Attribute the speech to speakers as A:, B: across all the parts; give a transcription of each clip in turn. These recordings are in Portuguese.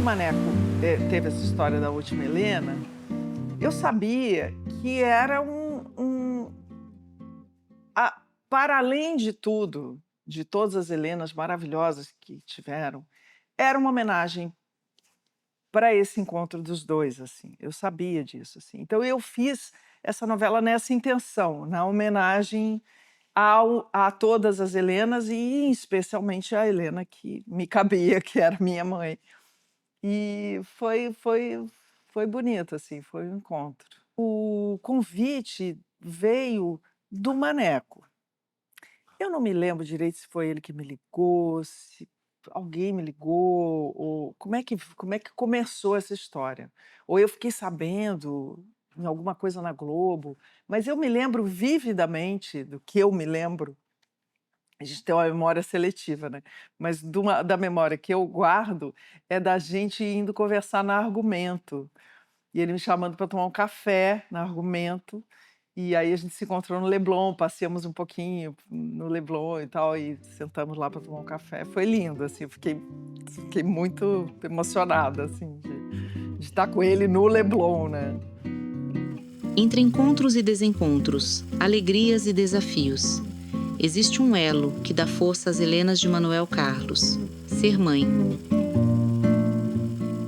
A: Maneco teve essa história da última Helena, eu sabia que era para além de tudo, de todas as Helenas maravilhosas que tiveram, era uma homenagem para esse encontro dos dois, assim. Eu sabia disso, assim. Então eu fiz essa novela nessa intenção, na homenagem a todas as Helenas e especialmente a Helena que me cabia, que era minha mãe. E foi bonito, assim, foi um encontro. O convite veio do Maneco. Eu não me lembro direito se foi ele que me ligou, se alguém me ligou, ou como é que começou essa história. Ou eu fiquei sabendo em alguma coisa na Globo, mas eu me lembro vividamente do que eu me lembro. A gente tem uma memória seletiva, né, mas da memória que eu guardo, é da gente indo conversar na Argumento, e ele me chamando para tomar um café na Argumento, e aí a gente se encontrou no Leblon, passeamos um pouquinho no Leblon e tal, e sentamos lá para tomar um café. Foi lindo, assim, eu fiquei muito emocionada, assim, de estar com ele no Leblon, né.
B: Entre encontros e desencontros, alegrias e desafios, existe um elo que dá força às Helenas de Manuel Carlos: ser mãe.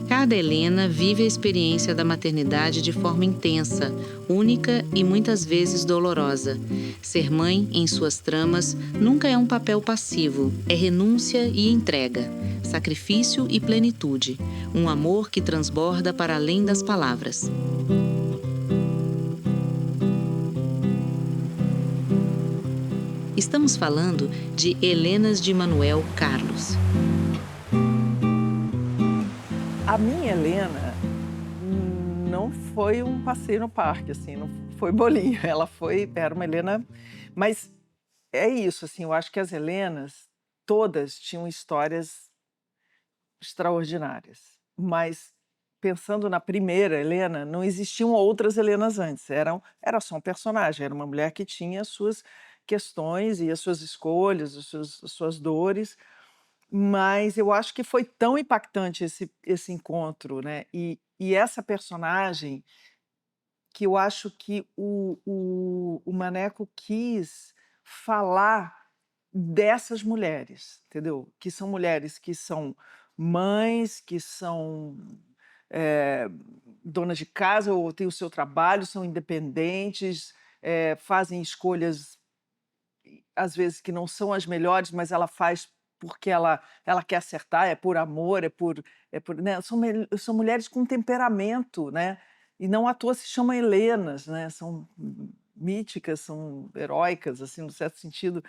B: Cada Helena vive a experiência da maternidade de forma intensa, única e muitas vezes dolorosa. Ser mãe, em suas tramas, nunca é um papel passivo, é renúncia e entrega, sacrifício e plenitude, um amor que transborda para além das palavras. Estamos falando de Helenas de Manuel Carlos.
A: A minha Helena não foi um passeio no parque, assim, não foi bolinho, era uma Helena, mas é isso, assim, eu acho que as Helenas todas tinham histórias extraordinárias, mas pensando na primeira Helena, não existiam outras Helenas antes, era só um personagem, era uma mulher que tinha as suas questões e as suas escolhas, as suas dores, mas eu acho que foi tão impactante esse encontro, né, e essa personagem que eu acho que o Maneco quis falar dessas mulheres, entendeu? Que são mulheres que são mães, que são, eh, donas de casa ou têm o seu trabalho, são independentes, fazem escolhas, às vezes, que não são as melhores, mas ela faz porque ela quer acertar, é por amor, é por, né, são mulheres com temperamento, né, e não à toa se chamam Helenas, né, são míticas, são heróicas, assim, no certo sentido,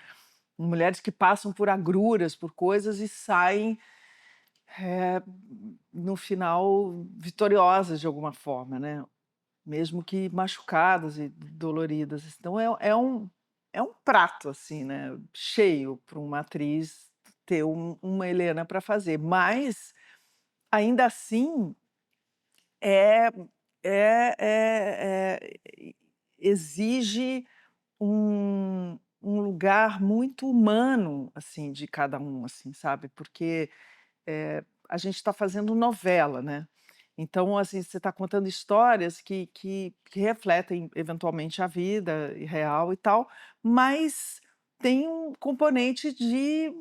A: mulheres que passam por agruras, por coisas e saem, eh, no final vitoriosas de alguma forma, né, mesmo que machucadas e doloridas. Então é um prato, assim, né, cheio para uma atriz ter uma Helena para fazer, mas ainda assim é exige um lugar muito humano, assim, de cada um, assim, sabe, porque a gente está fazendo novela, né. Então, assim, você está contando histórias que refletem eventualmente a vida real e tal, mas tem um componente de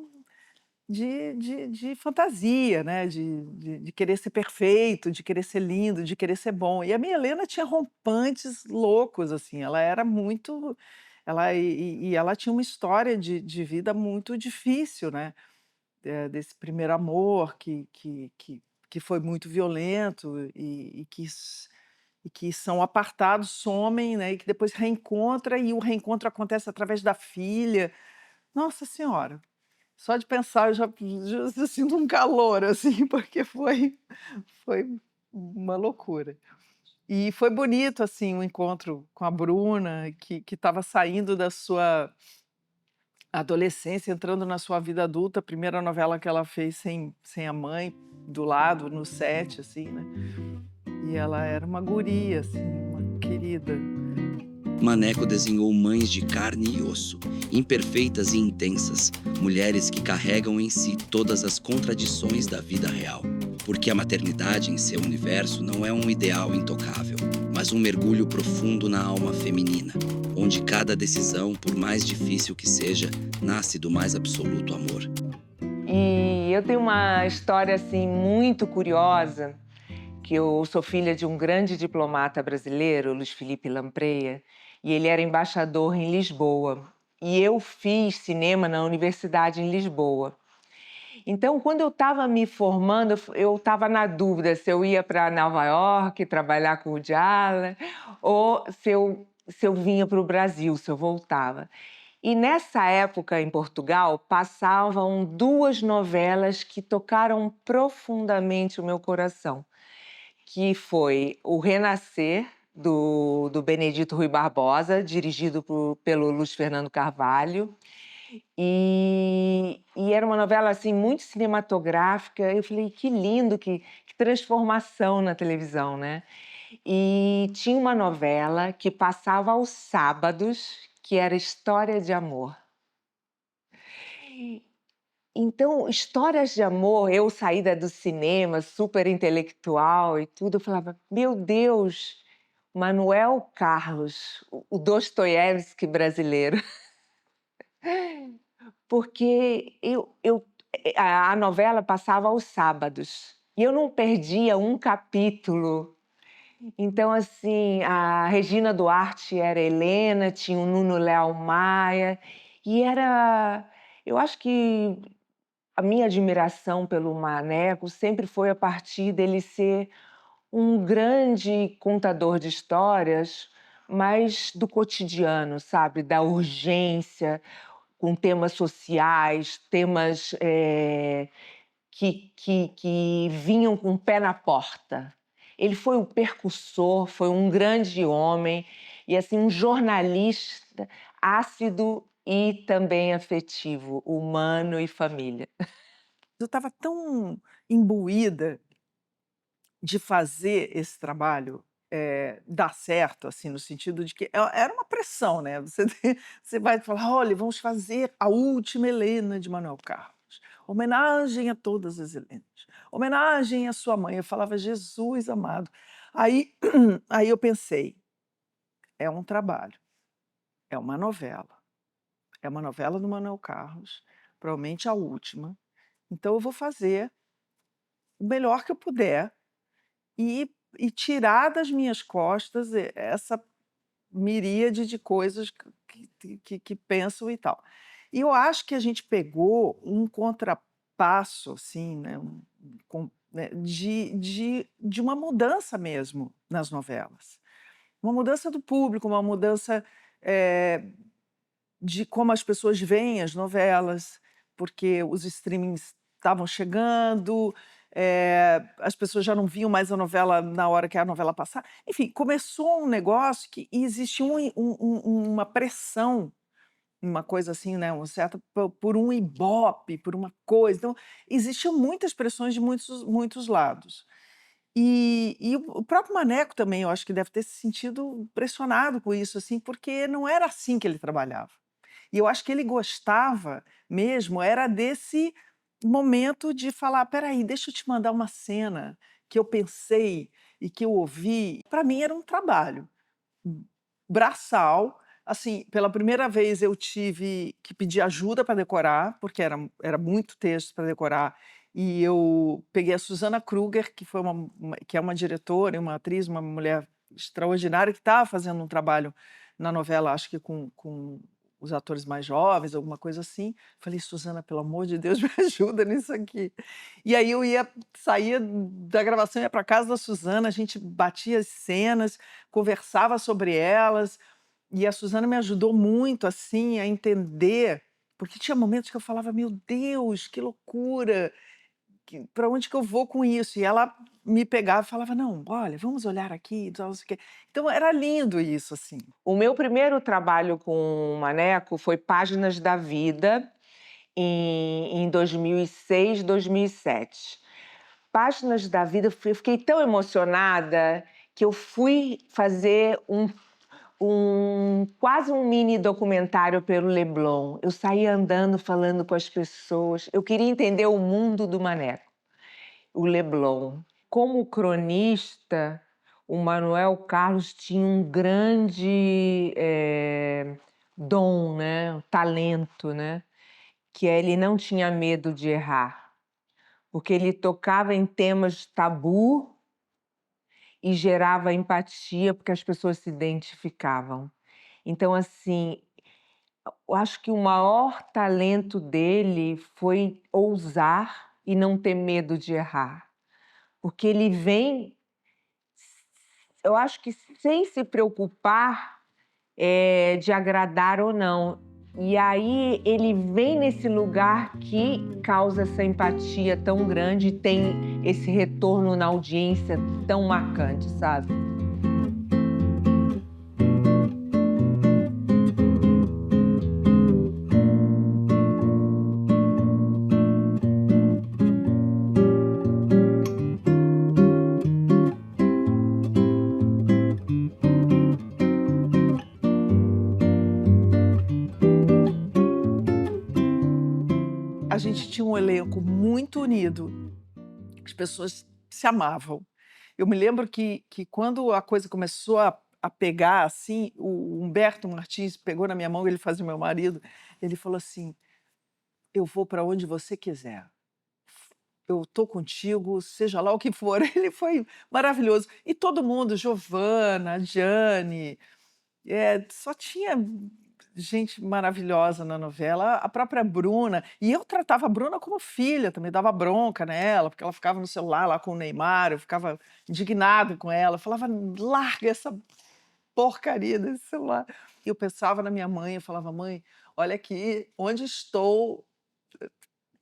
A: fantasia, né, de querer ser perfeito, de querer ser lindo, de querer ser bom. E a minha Helena tinha rompantes loucos, assim, ela era muito, e ela tinha uma história de vida muito difícil, né. Desse primeiro amor que foi muito violento e que são apartados, somem, né, e que depois reencontra, e o reencontro acontece através da filha. Nossa senhora, só de pensar eu já sinto um calor, assim, porque foi uma loucura. E foi bonito, assim, o encontro com a Bruna, que estava saindo da sua adolescência, entrando na sua vida adulta, a primeira novela que ela fez sem a mãe do lado, no set, assim, né. E ela era uma guria, assim, uma querida.
C: Maneco desenhou mães de carne e osso, imperfeitas e intensas, mulheres que carregam em si todas as contradições da vida real. Porque a maternidade em seu universo não é um ideal intocável, mas um mergulho profundo na alma feminina, onde cada decisão, por mais difícil que seja, nasce do mais absoluto amor.
D: E eu tenho uma história assim muito curiosa, que eu sou filha de um grande diplomata brasileiro, Luiz Felipe Lampreia, e ele era embaixador em Lisboa. E eu fiz cinema na Universidade em Lisboa. Então, quando eu estava me formando, eu estava na dúvida se eu ia para Nova York trabalhar com o Woody Allen ou se eu vinha para o Brasil, se eu voltava. E nessa época, em Portugal, passavam duas novelas que tocaram profundamente o meu coração, que foi O Renascer, do Benedito Rui Barbosa, dirigido pelo Luiz Fernando Carvalho. E era uma novela assim, muito cinematográfica. Eu falei, que lindo, que transformação na televisão, né? E tinha uma novela que passava aos sábados, que era História de Amor. Então, histórias de amor, eu saída do cinema, super intelectual e tudo, eu falava, meu Deus, Manuel Carlos, o Dostoiévski brasileiro. Porque a novela passava aos sábados e eu não perdia um capítulo. Então, assim, a Regina Duarte era Helena, tinha o Nuno Leal Maia, e era... Eu acho que a minha admiração pelo Maneco sempre foi a partir dele ser um grande contador de histórias, mas do cotidiano, sabe? Da urgência, com temas sociais, temas que vinham com o pé na porta. Ele foi um percussor, foi um grande homem e assim um jornalista ácido e também afetivo, humano e família.
A: Eu estava tão imbuída de fazer esse trabalho, dar certo, assim, no sentido de que era uma pressão, né, você vai falar: "Olha, vamos fazer a última Helena de Manuel Carlos, homenagem a todas as Helenas, homenagem à sua mãe", eu falava: "Jesus amado". Aí aí eu pensei: "É um trabalho, é uma novela do Manuel Carlos, provavelmente a última, então eu vou fazer o melhor que eu puder e tirar das minhas costas essa miríade de coisas que pensam e tal". E eu acho que a gente pegou um contrapasso, assim, né, né, de uma mudança mesmo nas novelas. Uma mudança do público, uma mudança, eh, de como as pessoas veem as novelas, porque os streamings estavam chegando, as pessoas já não viam mais a novela na hora que a novela passava. Enfim, começou um negócio que existia uma pressão, uma coisa assim, né, um certo por um ibope, por uma coisa. Então, existiam muitas pressões de muitos lados. E o próprio Maneco também, eu acho que deve ter se sentido pressionado com isso, assim, porque não era assim que ele trabalhava. E eu acho que ele gostava mesmo era desse momento de falar: "Espera aí, deixa eu te mandar uma cena que eu pensei e que eu ouvi". Para mim era um trabalho braçal, assim, pela primeira vez eu tive que pedir ajuda para decorar, porque era muito texto para decorar, e eu peguei a Susana Kruger, que foi que é uma diretora e uma atriz, uma mulher extraordinária, que estava fazendo um trabalho na novela, acho que com os atores mais jovens, alguma coisa assim. Falei: "Susana, pelo amor de Deus, me ajuda nisso aqui". E aí eu saía da gravação, ia para casa da Susana, a gente batia as cenas, conversava sobre elas, e a Susana me ajudou muito, assim, a entender, porque tinha momentos que eu falava: "Meu Deus, que loucura, para onde que eu vou com isso?". E ela me pegava e falava: "Não, olha, vamos olhar aqui, tal, não sei o quê". Então era lindo isso, assim.
D: O meu primeiro trabalho com o Maneco foi Páginas da Vida, em 2006, 2007. Páginas da Vida, eu fiquei tão emocionada que eu fui fazer quase um mini documentário pelo Leblon. Eu saía andando, falando com as pessoas. Eu queria entender o mundo do Maneco, o Leblon. Como cronista, o Manuel Carlos tinha um grande dom, né? Um talento, né? Que ele não tinha medo de errar, porque ele tocava em temas tabu e gerava empatia, porque as pessoas se identificavam. Então, assim, eu acho que o maior talento dele foi ousar e não ter medo de errar. Porque ele vem, eu acho que sem se preocupar de agradar ou não. E aí ele vem nesse lugar que causa essa empatia tão grande e tem esse retorno na audiência tão marcante, sabe?
A: A gente tinha um elenco muito unido, as pessoas se amavam. Eu me lembro que quando a coisa começou a pegar, assim, o Humberto Martins pegou na minha mão, ele fazia meu marido, ele falou assim: "Eu vou para onde você quiser. Eu tô contigo, seja lá o que for". Ele foi maravilhoso. E todo mundo, Giovana, Diane, só tinha gente maravilhosa na novela, a própria Bruna. E eu tratava a Bruna como filha, também dava bronca nela, porque ela ficava no celular lá com o Neymar, eu ficava indignado com ela, eu falava: "Larga essa porcaria desse celular". E eu pensava na minha mãe, eu falava: "Mãe, olha aqui onde estou,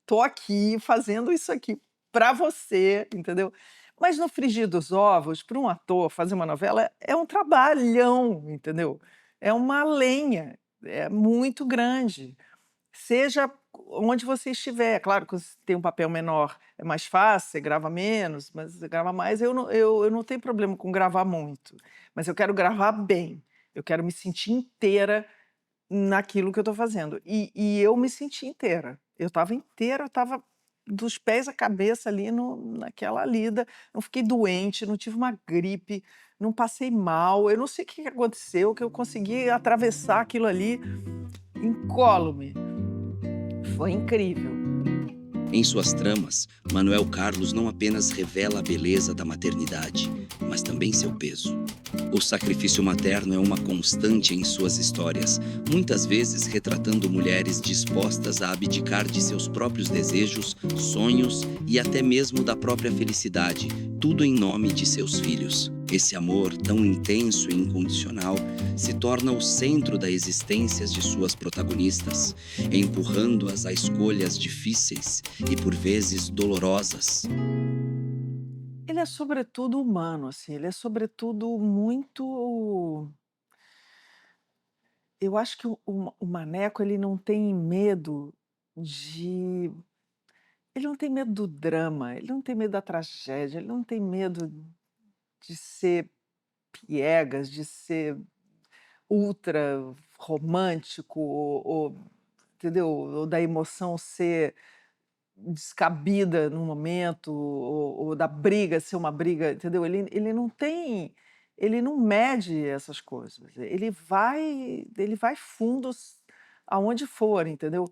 A: tô aqui fazendo isso aqui para você", entendeu. Mas no frigir dos ovos, para um ator fazer uma novela é um trabalhão, entendeu. É uma lenha, é muito grande. Seja onde você estiver, claro que você tem um papel menor, é mais fácil, você grava menos, mas você grava mais, eu não tenho problema com gravar muito, mas eu quero gravar bem, eu quero me sentir inteira naquilo que eu estou fazendo. E eu me senti inteira, eu estava inteira, eu estava dos pés à cabeça ali naquela lida, não fiquei doente, não tive uma gripe, não passei mal, eu não sei o que que aconteceu, que eu consegui atravessar aquilo ali incólume. Foi incrível.
C: Em suas tramas, Manuel Carlos não apenas revela a beleza da maternidade, mas também seu peso. O sacrifício materno é uma constante em suas histórias, muitas vezes retratando mulheres dispostas a abdicar de seus próprios desejos, sonhos e até mesmo da própria felicidade, tudo em nome de seus filhos. Esse amor, tão intenso e incondicional, se torna o centro da existência de suas protagonistas, empurrando-as a escolhas difíceis e por vezes dolorosas.
A: Ele é sobretudo humano, assim, ele é sobretudo muito, eu acho que o Maneco ele não tem medo de ele não tem medo do drama, ele não tem medo da tragédia, ele não tem medo de ser piegas, de ser ultra romântico ou entendeu? Ou da emoção ser descabida no momento, ou da briga ser uma briga, entendeu? Ele não mede essas coisas, ele vai fundo aonde for, entendeu?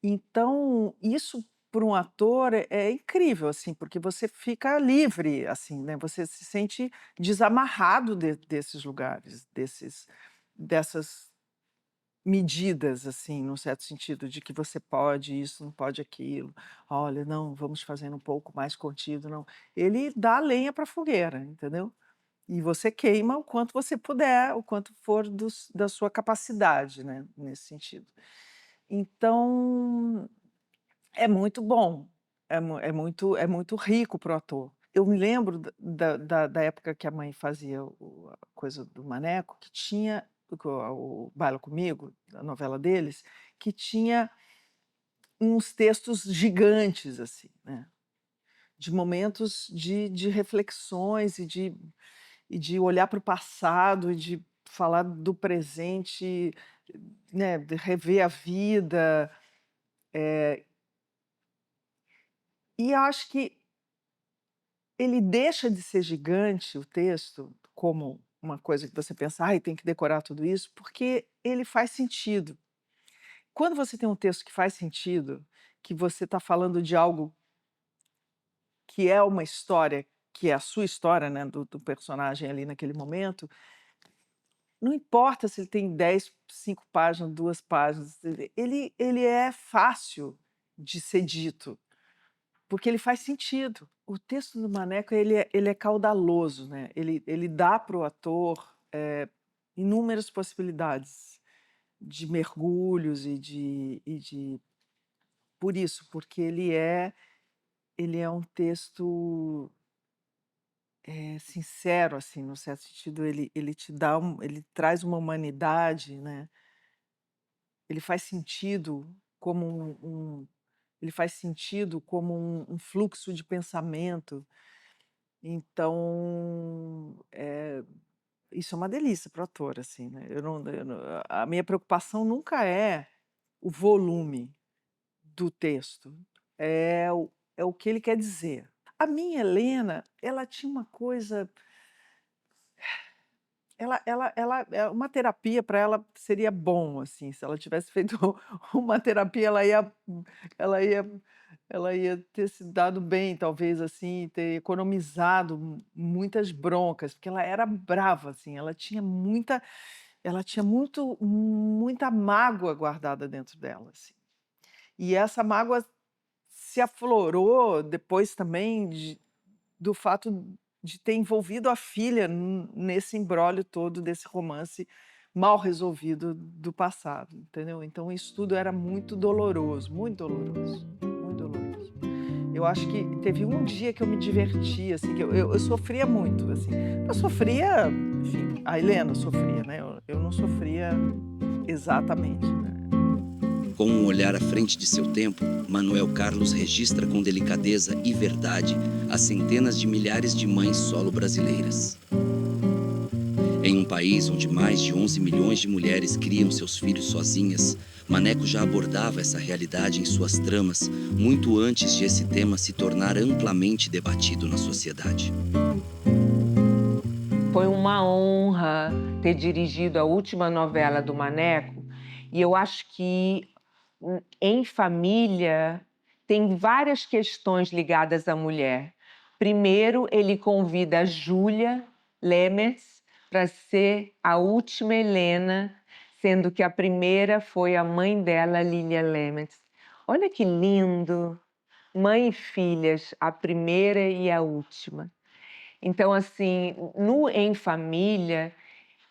A: Então, isso para um ator é incrível, assim, porque você fica livre, assim, né, você se sente desamarrado desses lugares, dessas medidas, assim, num certo sentido, de que você pode isso, não pode aquilo. Olha, não, vamos fazendo um pouco mais contido, não. Ele dá lenha para a fogueira, entendeu? E você queima o quanto você puder, o quanto for da sua capacidade, né, nesse sentido. Então, é muito bom, é muito rico para o ator. Eu me lembro da época que a mãe fazia a coisa do Maneco, que tinha o Baila Comigo, a novela deles, que tinha uns textos gigantes, assim, né, de momentos de reflexões e de olhar para o passado e de falar do presente, né, de rever a vida, e acho que ele deixa de ser gigante, o texto, como uma coisa que você pensa: "Ai, tem que decorar tudo isso", porque ele faz sentido. Quando você tem um texto que faz sentido, que você está falando de algo que é uma história, que é a sua história, né, do personagem ali naquele momento, não importa se ele tem 10, 5 páginas, 2 páginas, ele é fácil de ser dito, porque ele faz sentido. O texto do Maneco, ele é caudaloso, né, ele dá para o ator, inúmeras possibilidades de mergulhos e de por isso, porque ele é um texto, sincero, assim, no certo sentido, ele te dá ele traz uma humanidade, né, ele faz sentido como ele faz sentido como um fluxo de pensamento, então, isso é uma delícia para o ator, assim, né, eu não a minha preocupação nunca é o volume do texto, é o que ele quer dizer. A minha Helena, ela tinha uma coisa. Uma terapia para ela seria bom, assim, se ela tivesse feito uma terapia, ela ia ela ia ter se dado bem, talvez, assim, ter economizado muitas broncas, porque ela era brava, assim, muita mágoa guardada dentro dela, assim. E essa mágoa se aflorou depois também do fato de ter envolvido a filha nesse imbróglio todo desse romance mal resolvido do passado, entendeu. Então isso tudo era muito doloroso, muito doloroso, muito doloroso. Eu acho que teve um dia que eu me diverti, assim, que eu sofria muito, assim. Eu sofria, enfim, a Helena sofria, né, eu não sofria exatamente, né.
C: Com um olhar à frente de seu tempo, Manuel Carlos registra com delicadeza e verdade as centenas de milhares de mães solo brasileiras. Em um país onde mais de 11 milhões de mulheres criam seus filhos sozinhas, Maneco já abordava essa realidade em suas tramas muito antes de esse tema se tornar amplamente debatido na sociedade.
D: Foi uma honra ter dirigido a última novela do Maneco, e eu acho que Em Família tem várias questões ligadas à mulher. Primeiro, ele convida a Júlia Lemertz para ser a última Helena, sendo que a primeira foi a mãe dela, Lilia Lemertz. Olha que lindo! Mãe e filhas, a primeira e a última. Então, assim, no Em Família,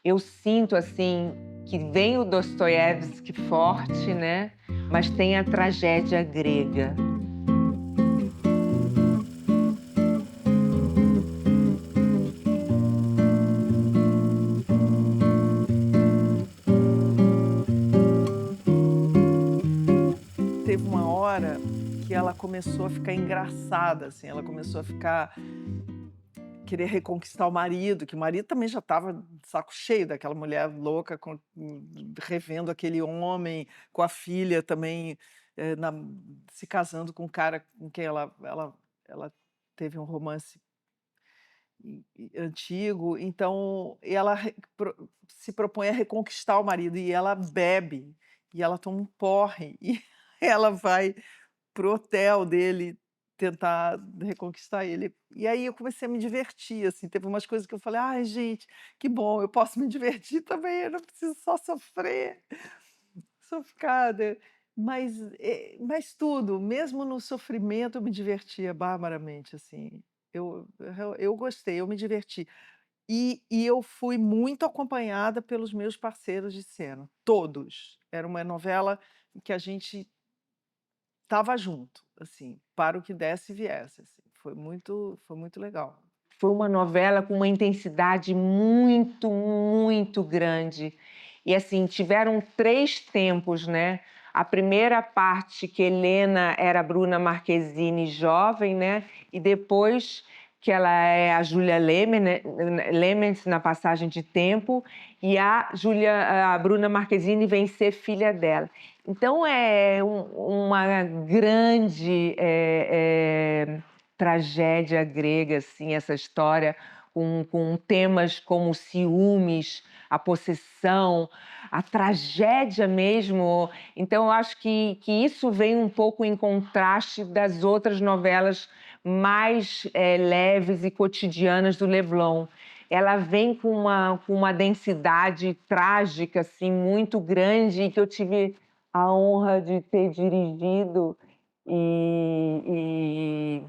D: eu sinto, assim, que vem o Dostoiévski forte, né? Mas tem a tragédia grega.
A: Teve uma hora que ela começou a ficar engraçada, assim, ela começou a querer reconquistar o marido, que o marido também já estava de saco cheio daquela mulher louca revendo aquele homem, com a filha também, se casando com um cara com quem ela teve um romance antigo, então ela se propõe a reconquistar o marido e ela bebe, e ela toma um porre, e ela vai pro hotel dele tentar reconquistar ele. E aí eu comecei a me divertir, assim, teve umas coisas que eu falei: "Ai gente, que bom, eu posso me divertir também, eu não preciso só sofrer, só ficar, né". Mas tudo, mesmo no sofrimento eu me divertia barbaramente, assim. Eu gostei, eu me diverti. E eu fui muito acompanhada pelos meus parceiros de cena, todos. Era uma novela em que a gente estava junto, assim, para o que desse e viesse, assim. Foi muito legal.
D: Foi uma novela com uma intensidade muito, muito grande. E assim, tiveram 3 tempos, né? A primeira parte que Helena era Bruna Marquezine jovem, né? E depois que ela é a Júlia Lemens na Passagem de Tempo, e a Bruna Marquezine vem ser filha dela. Então é uma grande tragédia grega, assim, essa história, com temas como ciúmes, a possessão, a tragédia mesmo. Então, eu acho que isso vem um pouco em contraste das outras novelas mais leves e cotidianas do Leblon. Ela vem com uma densidade trágica assim, muito grande, e que eu tive a honra de ter dirigido e,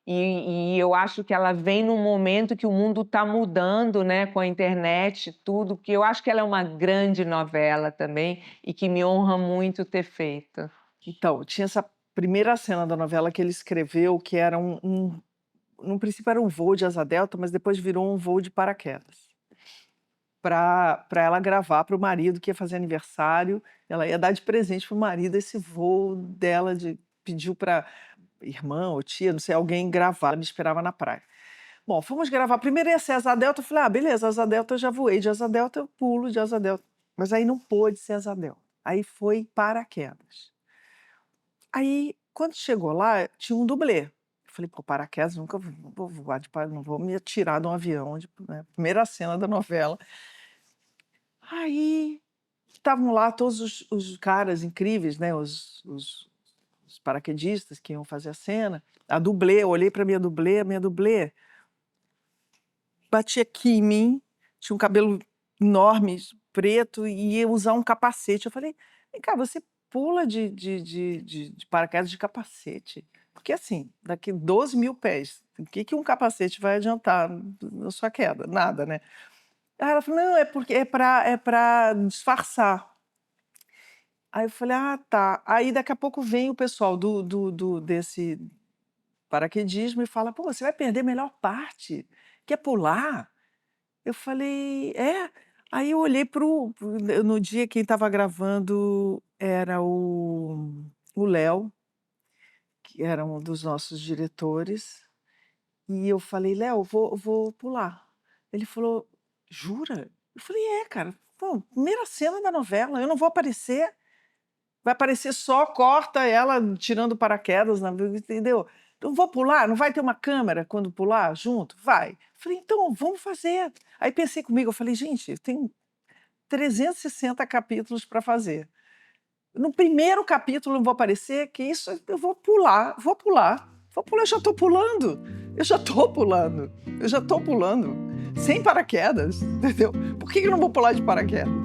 D: e eu acho que ela vem num momento que o mundo está mudando, né, com a internet, tudo, que eu acho que ela é uma grande novela também e que me honra muito ter feito.
A: Então, tinha essa primeira cena da novela que ele escreveu, que era no princípio era um voo de asa delta, mas depois virou um voo de paraquedas. Para ela gravar para o marido que ia fazer aniversário, ela ia dar de presente para o marido esse voo dela, pediu para irmã ou tia, não sei, alguém gravar, ela me esperava na praia. Bom, fomos gravar, primeiro ia ser asa delta, eu falei, beleza, asa delta eu já voei, de asa delta eu pulo de asa delta. Mas aí não pôde ser asa delta, aí foi paraquedas. Aí, quando chegou lá, tinha um dublê. Eu falei, pô, paraquedas, nunca vou voar de paraquedas, não vou me atirar de um avião, né? Primeira cena da novela. Aí, estavam lá todos os caras incríveis, né? Os paraquedistas que iam fazer a cena. A dublê, eu olhei para a minha dublê batia aqui em mim, tinha um cabelo enorme, preto, e ia usar um capacete. Eu falei, vem cá, você pula de paraquedas de capacete? Porque assim, daqui 12.000 pés, o que um capacete vai adiantar na sua queda? Nada, né? Aí ela falou, não, é porque é para disfarçar. Aí eu falei, tá. Aí daqui a pouco vem o pessoal desse paraquedismo e fala, pô, você vai perder a melhor parte, que é pular. Eu falei, é? Aí eu olhei no dia quem estava gravando era o Léo, que era um dos nossos diretores, e eu falei, Léo, vou pular. Ele falou, jura? Eu falei, cara, pô, primeira cena da novela, eu não vou aparecer. Vai aparecer só, corta ela tirando paraquedas, entendeu? Não vou pular, não vai ter uma câmera quando pular junto? Vai. Falei, então, vamos fazer. Aí pensei comigo, eu falei, gente, tem 360 capítulos para fazer. No primeiro capítulo eu vou aparecer, que isso, eu vou pular, eu já estou pulando, sem paraquedas, entendeu? Por que eu não vou pular de paraquedas?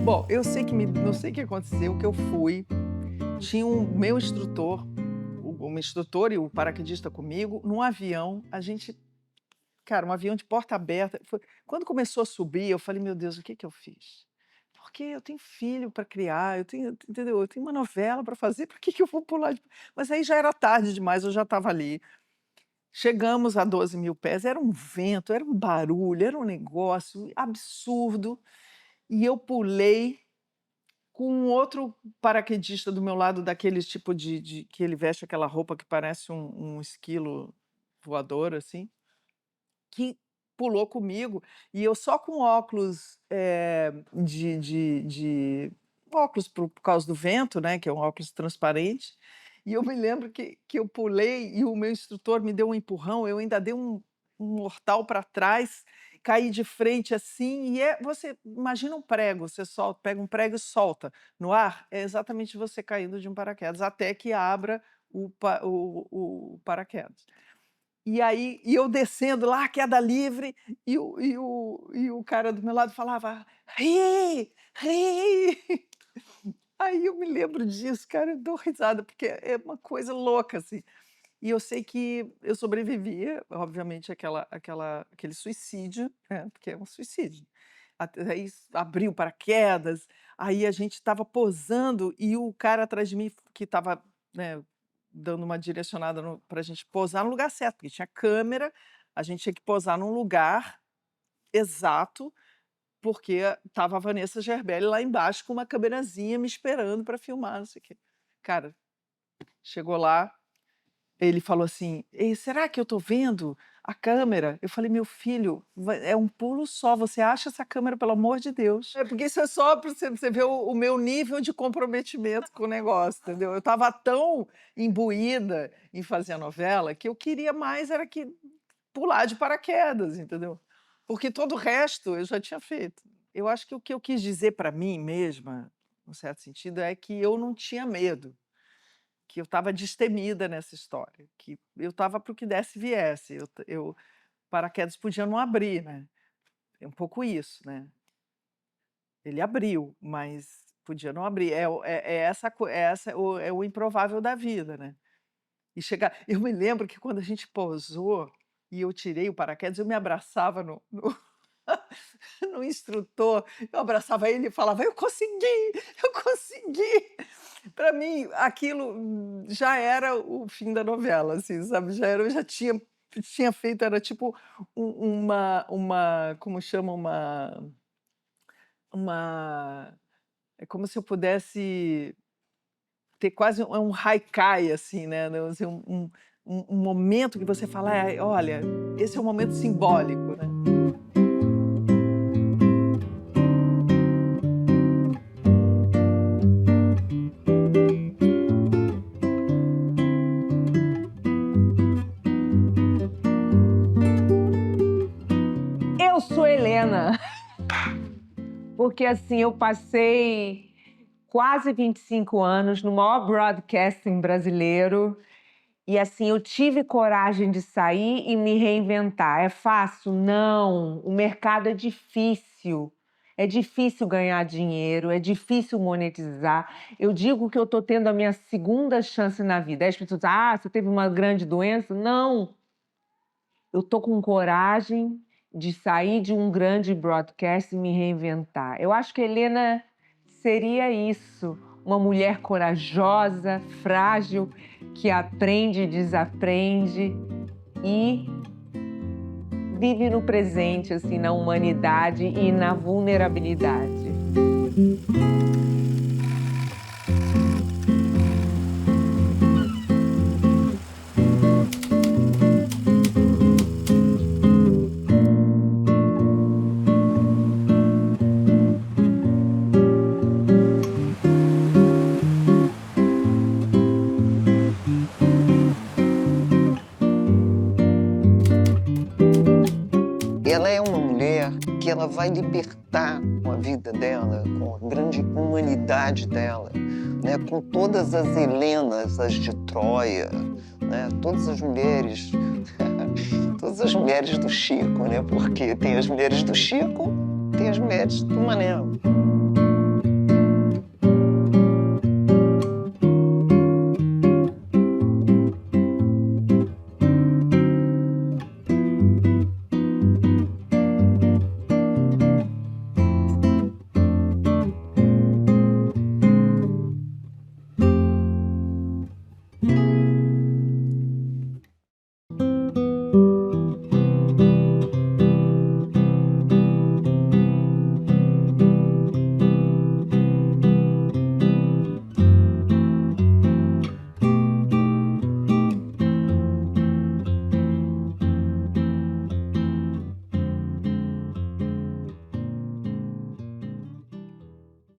A: Bom, eu sei que não sei o que aconteceu, que eu fui, tinha meu instrutor, o instrutor e o paraquedista comigo, num avião, cara, um avião de porta aberta. Quando começou a subir, eu falei, meu Deus, o que eu fiz? Porque eu tenho filho para criar, entendeu? Eu tenho uma novela para fazer, por que eu vou pular Mas aí já era tarde demais, eu já estava ali. Chegamos a 12.000 pés, era um vento, era um barulho, era um negócio absurdo. E eu pulei com um outro paraquedista do meu lado, daqueles tipo que ele veste aquela roupa que parece um esquilo voador, assim, que pulou comigo, e eu só com óculos, óculos por causa do vento, né, que é um óculos transparente, e eu me lembro que eu pulei e o meu instrutor me deu um empurrão, eu ainda dei um mortal para trás, caí de frente assim, você imagina um prego, você pega um prego e solta no ar, é exatamente você caindo de um paraquedas, até que abra o paraquedas. E aí, eu descendo lá, queda livre, e o cara do meu lado falava: "Ri, ri". Aí eu me lembro disso, cara, eu dou risada, porque é uma coisa louca, assim. E eu sei que eu sobrevivi, obviamente, aquele suicídio, né, porque é um suicídio. Aí abriu paraquedas, aí a gente estava posando e o cara atrás de mim que estava, né, dando uma direcionada para a gente posar no lugar certo, porque tinha câmera, a gente tinha que posar num lugar exato, porque estava a Vanessa Gerbelli lá embaixo com uma câmerazinha me esperando para filmar, não sei o quê. Cara, chegou lá, ele falou assim: "Ei, será que eu tô vendo a câmera?" Eu falei: "Meu filho, é um pulo só, você acha essa câmera, pelo amor de Deus." É porque isso é só para você ver o meu nível de comprometimento com o negócio, entendeu? Eu estava tão imbuída em fazer a novela que eu queria mais era que pular de paraquedas, entendeu? Porque todo o resto eu já tinha feito. Eu acho que o que eu quis dizer para mim mesma, num certo sentido, é que eu não tinha medo, que eu estava destemida nessa história, que eu estava para o que desse e viesse. Paraquedas podia não abrir, né? É um pouco isso, né? Ele abriu, mas podia não abrir. É o improvável da vida, né? E chegar. Eu me lembro que quando a gente pousou e eu tirei o paraquedas, eu me abraçava no instrutor, eu abraçava ele e falava: "Eu consegui, eu consegui!" Para mim, aquilo já era o fim da novela, assim, sabe? Eu já tinha feito, era tipo como chama? Uma é como se eu pudesse ter quase um haikai, assim, né, assim, um momento que você fala: "Ai, olha, esse é um momento simbólico", né.
D: Eu sou Helena, porque assim, eu passei quase 25 anos no maior broadcasting brasileiro e assim, eu tive coragem de sair e me reinventar. É fácil? Não. O mercado é difícil. É difícil ganhar dinheiro, é difícil monetizar. Eu digo que eu estou tendo a minha segunda chance na vida. Aí as pessoas dizem: "Ah, você teve uma grande doença?" Não. Eu estou com coragem de sair de um grande broadcast e me reinventar. Eu acho que a Helena seria isso, uma mulher corajosa, frágil, que aprende e desaprende e vive no presente, assim, na humanidade e na vulnerabilidade.
E: Ela é uma mulher que ela vai libertar com a vida dela, com a grande humanidade dela, né? Com todas as Helenas, as de Troia, né? Todas as mulheres, todas as mulheres do Chico, né? Porque tem as mulheres do Chico, tem as mulheres do Manel.